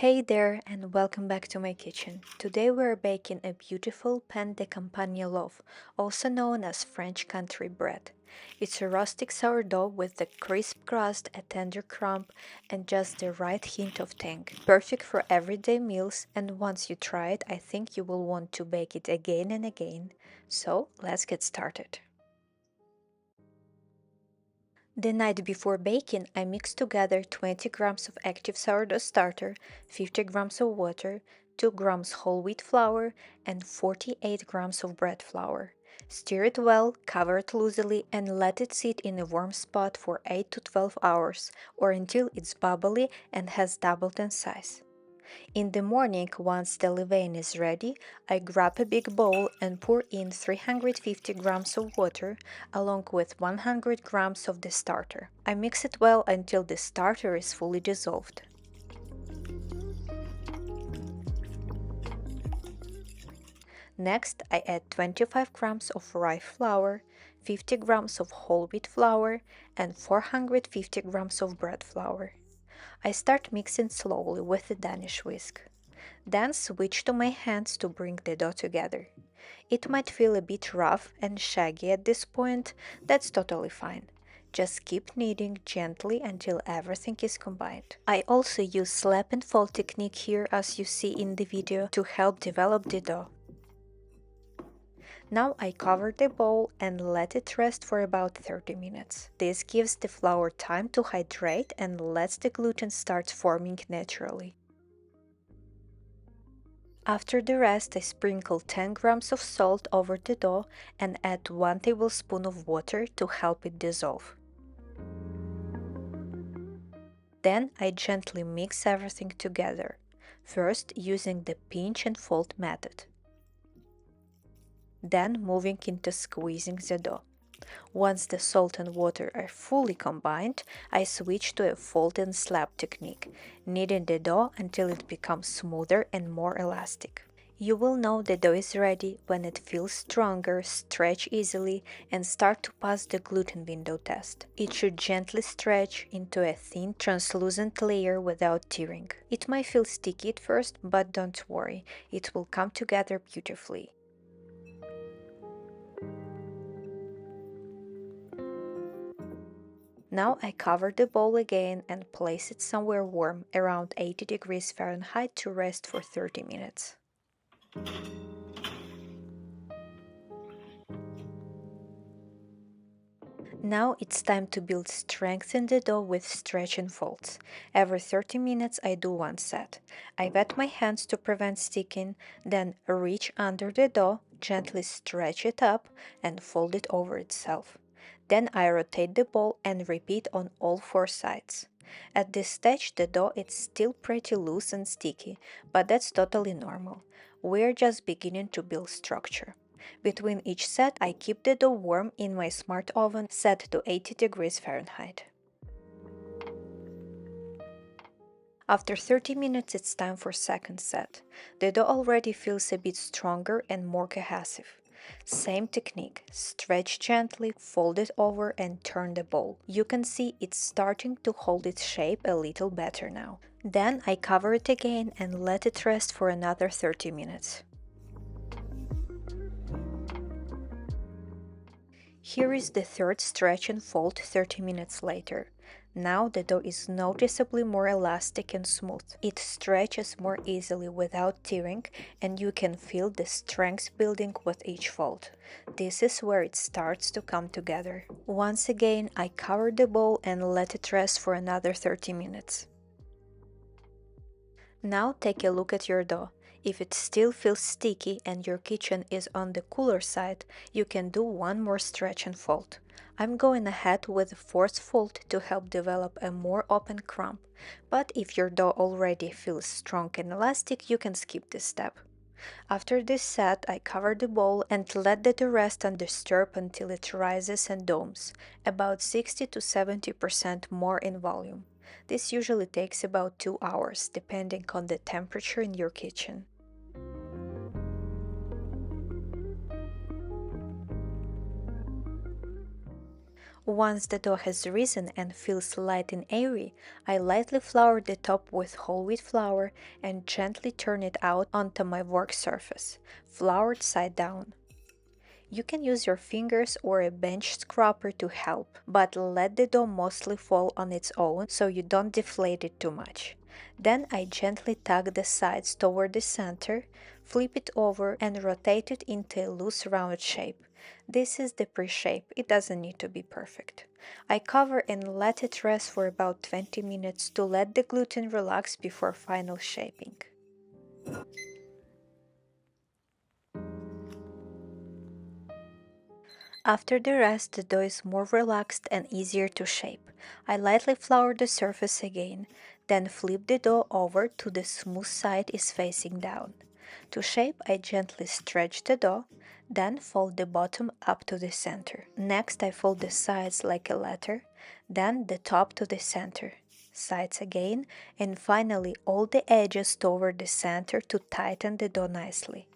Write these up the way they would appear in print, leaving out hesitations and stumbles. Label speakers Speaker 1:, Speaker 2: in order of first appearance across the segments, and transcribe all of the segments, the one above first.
Speaker 1: Hey there, and welcome back to my kitchen. Today we're baking a beautiful Pain de Campagne loaf, also known as French country bread. It's a rustic sourdough with a crisp crust, a tender crumb, and just the right hint of tang. Perfect for everyday meals, and once you try it, I think you will want to bake it again and again. So let's get started. The night before baking, I mix together 20 grams of active sourdough starter, 50 grams of water, 2 grams whole wheat flour, and 48 grams of bread flour. Stir it well, cover it loosely, and let it sit in a warm spot for 8 to 12 hours or until it's bubbly and has doubled in size. In the morning, once the levain is ready, I grab a big bowl and pour in 350 grams of water along with 100 grams of the starter. I mix it well until the starter is fully dissolved. Next, I add 25 grams of rye flour, 50 grams of whole wheat flour, and 450 grams of bread flour. I start mixing slowly with the Danish whisk. Then switch to my hands to bring the dough together. It might feel a bit rough and shaggy at this point, that's totally fine. Just keep kneading gently until everything is combined. I also use slap and fold technique here as you see in the video to help develop the dough. Now I cover the bowl and let it rest for about 30 minutes. This gives the flour time to hydrate and lets the gluten start forming naturally. After the rest, I sprinkle 10 grams of salt over the dough and add 1 tablespoon of water to help it dissolve. Then I gently mix everything together, first using the pinch and fold method, then moving into squeezing the dough. Once the salt and water are fully combined, I switch to a fold and slap technique, kneading the dough until it becomes smoother and more elastic. You will know the dough is ready when it feels stronger, stretch easily, and start to pass the gluten window test. It should gently stretch into a thin, translucent layer without tearing. It might feel sticky at first, but don't worry, it will come together beautifully. Now I cover the bowl again and place it somewhere warm, around 80 degrees Fahrenheit, to rest for 30 minutes. Now it's time to build strength in the dough with stretch and folds. Every 30 minutes I do one set. I wet my hands to prevent sticking, then reach under the dough, gently stretch it up, and fold it over itself. Then I rotate the bowl and repeat on all 4 sides. At this stage the dough is still pretty loose and sticky, but that's totally normal. We're just beginning to build structure. Between each set, I keep the dough warm in my smart oven set to 80 degrees Fahrenheit. After 30 minutes, it's time for second set. The dough already feels a bit stronger and more cohesive. Same technique, stretch gently, fold it over and turn the bowl. You can see it's starting to hold its shape a little better now. Then I cover it again and let it rest for another 30 minutes. Here is the third stretch and fold 30 minutes later. Now the dough is noticeably more elastic and smooth. It stretches more easily without tearing, and you can feel the strength building with each fold. This is where it starts to come together. Once again, I cover the bowl and let it rest for another 30 minutes. Now take a look at your dough. If it still feels sticky and your kitchen is on the cooler side, you can do one more stretch and fold. I'm going ahead with a fourth fold to help develop a more open crumb, but if your dough already feels strong and elastic, you can skip this step. After this set, I cover the bowl and let the dough rest undisturbed until it rises and domes, about 60 to 70% more in volume. This usually takes about 2 hours, depending on the temperature in your kitchen. Once the dough has risen and feels light and airy, I lightly flour the top with whole wheat flour and gently turn it out onto my work surface, floured side down. You can use your fingers or a bench scraper to help, but let the dough mostly fall on its own so you don't deflate it too much. Then I gently tug the sides toward the center, flip it over and rotate it into a loose round shape. This is the pre-shape, it doesn't need to be perfect. I cover and let it rest for about 20 minutes to let the gluten relax before final shaping. After the rest, the dough is more relaxed and easier to shape. I lightly flour the surface again, then flip the dough over to the smooth side is facing down. To shape, I gently stretch the dough, then fold the bottom up to the center. Next, I fold the sides like a letter, then the top to the center, sides again, and finally all the edges toward the center to tighten the dough nicely.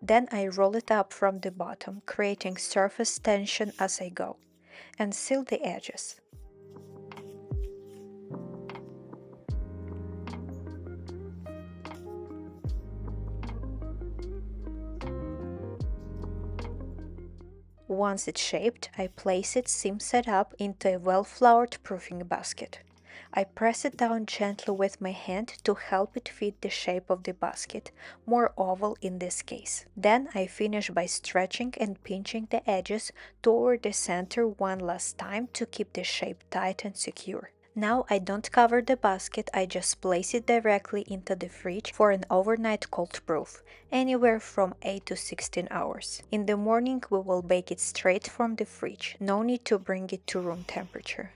Speaker 1: Then I roll it up from the bottom, creating surface tension as I go, and seal the edges. Once it's shaped, I place it seam set up into a well-floured proofing basket. I press it down gently with my hand to help it fit the shape of the basket, more oval in this case. Then I finish by stretching and pinching the edges toward the center one last time to keep the shape tight and secure. Now I don't cover the basket, I just place it directly into the fridge for an overnight cold proof, anywhere from 8 to 16 hours. In the morning we will bake it straight from the fridge, no need to bring it to room temperature.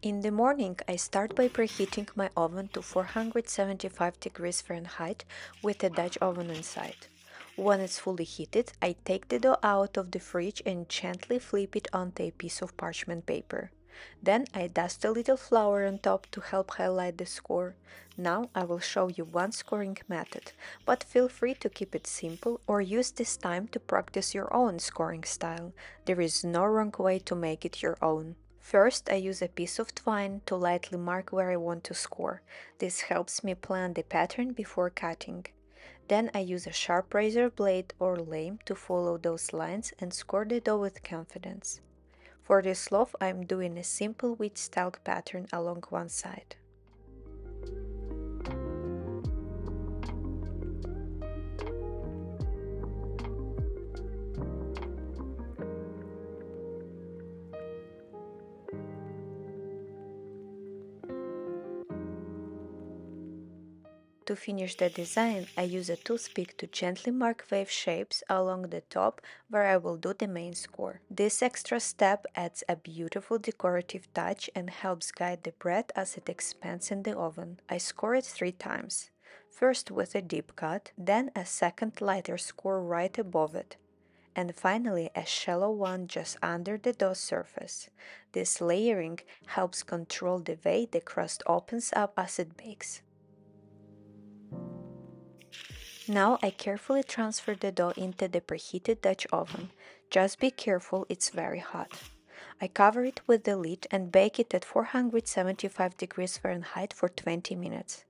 Speaker 1: In the morning, I start by preheating my oven to 475 degrees Fahrenheit with a Dutch oven inside. When it's fully heated, I take the dough out of the fridge and gently flip it onto a piece of parchment paper. Then I dust a little flour on top to help highlight the score. Now I will show you one scoring method, but feel free to keep it simple or use this time to practice your own scoring style. There is no wrong way to make it your own. First, I use a piece of twine to lightly mark where I want to score. This helps me plan the pattern before cutting. Then I use a sharp razor blade or lame to follow those lines and score the dough with confidence. For this loaf, I am doing a simple wheat stalk pattern along one side. To finish the design, I use a toothpick to gently mark wave shapes along the top where I will do the main score. This extra step adds a beautiful decorative touch and helps guide the bread as it expands in the oven. I score it 3 times. First with a deep cut, then a second lighter score right above it, and finally a shallow one just under the dough surface. This layering helps control the way the crust opens up as it bakes. Now I carefully transfer the dough into the preheated Dutch oven. Just be careful, it's very hot. I cover it with the lid and bake it at 475 degrees Fahrenheit for 20 minutes.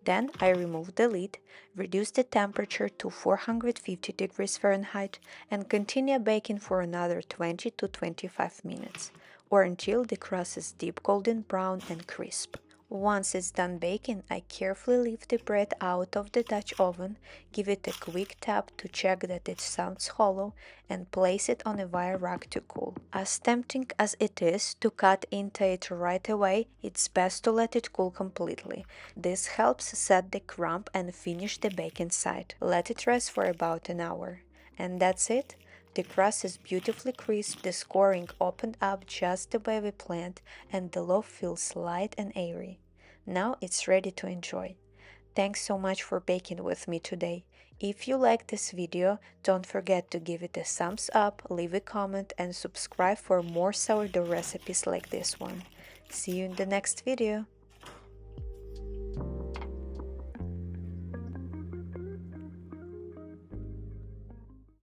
Speaker 1: Then I remove the lid, reduce the temperature to 450 degrees Fahrenheit and continue baking for another 20 to 25 minutes, or until the crust is deep golden brown and crisp. Once it's done baking, I carefully lift the bread out of the Dutch oven, give it a quick tap to check that it sounds hollow, and place it on a wire rack to cool. As tempting as it is to cut into it right away, it's best to let it cool completely. This helps set the crumb and finish the baking side. Let it rest for about an hour. And that's it. The crust is beautifully crisp, the scoring opened up just the way we planned, and the loaf feels light and airy. Now it's ready to enjoy. Thanks so much for baking with me today. If you liked this video, don't forget to give it a thumbs up, leave a comment and subscribe for more sourdough recipes like this one. See you in the next video.